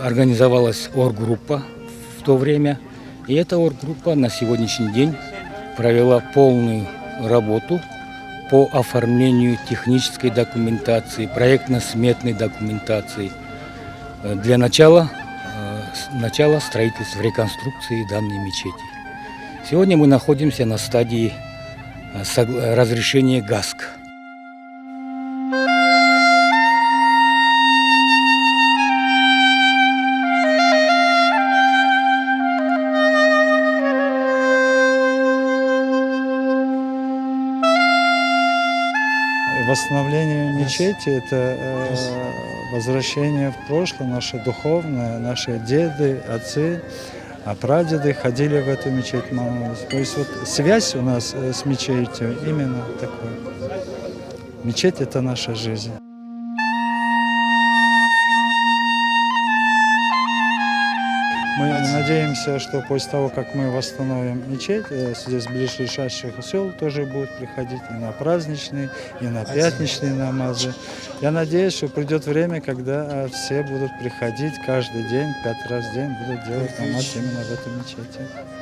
Организовалась орггруппа в то время, и эта орггруппа на сегодняшний день провела полную работу по оформлению технической документации, проектно-сметной документации для начала строительства, реконструкции данной мечети. Сегодня мы находимся на стадии разрешения ГАСК. Восстановление мечети – это возвращение в прошлое, наше духовное, наши деды, отцы, прадеды ходили в эту мечеть, молились. То есть вот связь у нас с мечетью именно такая. Мечеть – это наша жизнь. Мы надеемся, что после того, как мы восстановим мечеть, здесь ближайших сел тоже будут приходить и на праздничные, и на пятничные намазы. Я надеюсь, что придет время, когда все будут приходить каждый день, 5 раз в день будут делать намаз именно в этой мечети.